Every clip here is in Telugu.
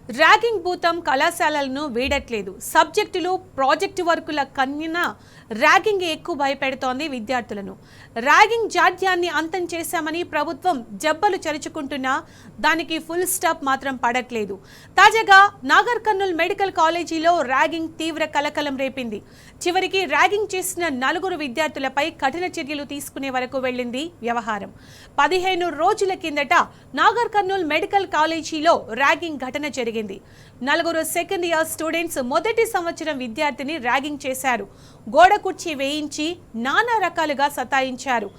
ర్యాగింగ్ భూతం కళాశాలలను వీడట్లేదు. సబ్జెక్టులు, ప్రాజెక్టు వర్కుల కన్నా ర్యాగింగ్ ఎక్కువ భయపెడుతోంది విద్యార్థులను. ర్యాగింగ్ జాడ్యాన్ని అంతం చేశామని ప్రభుత్వం జబ్బలు చరుచుకుంటున్నా దానికి ఫుల్ స్టాప్ మాత్రం పడట్లేదు. తాజాగా నాగర్ కర్నూల్ మెడికల్ కాలేజీలో ర్యాగింగ్ తీవ్ర కలకలం రేపింది. చివరికి ర్యాగింగ్ చేసిన 4 విద్యార్థులపై కఠిన చర్యలు తీసుకునే వరకు వెళ్లింది వ్యవహారం. 15 రోజుల కిందట నాగర్ కర్నూల్ మెడికల్ కాలేజీలో ర్యాగింగ్ ఘటన జరిగింది. 4 సెకండ్ ఇయర్ స్టూడెంట్స్ మొదటి సంవత్సరం విద్యార్థిని ర్యాగింగ్ చేశారు. గోడ కుర్చీ వేయించి నానా రకాలుగా సతాయించారు.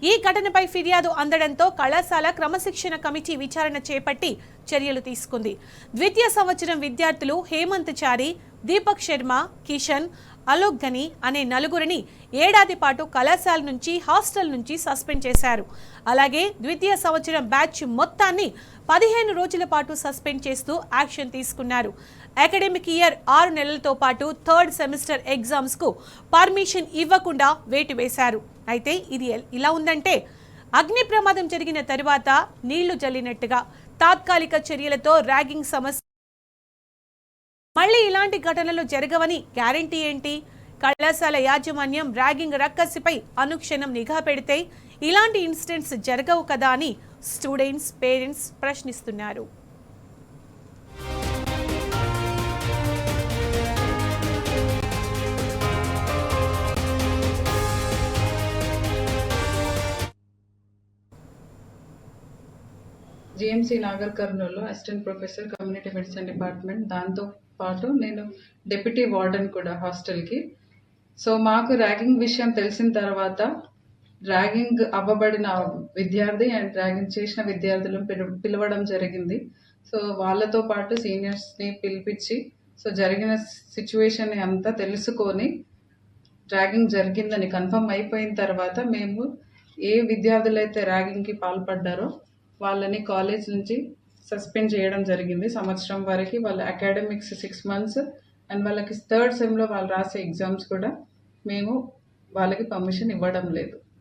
ఈ ఘటనపై ఫిర్యాదు అందడంతో కళాశాల క్రమశిక్షణ కమిటీ విచారణ చేపట్టి చర్యలు తీసుకుంది. ద్వితీయ సంవత్సరం విద్యార్థులు హేమంత్ చారి, దీపక్ శర్మ, కిషన్, అలోక్ గని అనే 4 ఏడాది పాటు కళాశాల నుంచి, హాస్టల్ నుంచి సస్పెండ్ చేశారు. అలాగే ద్వితీయ సంవత్సరం బ్యాచ్ మొత్తాన్ని 15 రోజుల పాటు సస్పెండ్ చేస్తూ యాక్షన్ తీసుకున్నారు. అకాడమిక్ ఇయర్ 6 నెలలతో పాటు థర్డ్ సెమిస్టర్ ఎగ్జామ్స్ కు పర్మిషన్ ఇవ్వకుండా వేటు వేశారు. అయితే ఇది ఇలా ఉందంటే అగ్ని ప్రమాదం జరిగిన తరువాత నీళ్లు జల్లినట్టుగా తాత్కాలిక చర్యలతో ర్యాగింగ్ సమస్య మళ్ళీ ఇలాంటి ఘటనలు జరగవని గ్యారంటీ ఏంటి? కళాశాల యాజమాన్యం ర్యాగింగ్ రక్కసిపై అనుక్షణం నిఘా పెడితే ఇలాంటి ఇన్సిడెంట్స్ జరగవు కదా అని స్టూడెంట్స్, పేరెంట్స్ ప్రశ్నిస్తున్నారు. జిఎంసి నాగర్ కర్నూల్లో assistant professor community medicine department, దాంతో పాటు నేను డెప్యూటీ వార్డెన్ కూడా హాస్టల్కి. సో మాకు ర్యాగింగ్ విషయం తెలిసిన తర్వాత ర్యాగింగ్ అవ్వబడిన విద్యార్థి అండ్ ర్యాగింగ్ చేసిన విద్యార్థులను పిలవడం జరిగింది. సో వాళ్ళతో పాటు సీనియర్స్ని పిలిపించి సో జరిగిన సిచ్యువేషన్ అంతా తెలుసుకొని ర్యాగింగ్ జరిగిందని కన్ఫర్మ్ అయిపోయిన తర్వాత మేము ఏ విద్యార్థులైతే ర్యాగింగ్కి పాల్పడ్డారో వాళ్ళని కాలేజ్ నుంచి సస్పెండ్ చేయడం జరిగింది. సంవత్సరం వరకు వాళ్ళ అకాడమిక్స్ 6 months అండ్ వాళ్ళకి థర్డ్ సెమ్లో వాళ్ళు రాసే ఎగ్జామ్స్ కూడా మేము వాళ్ళకి పర్మిషన్ ఇవ్వడం లేదు.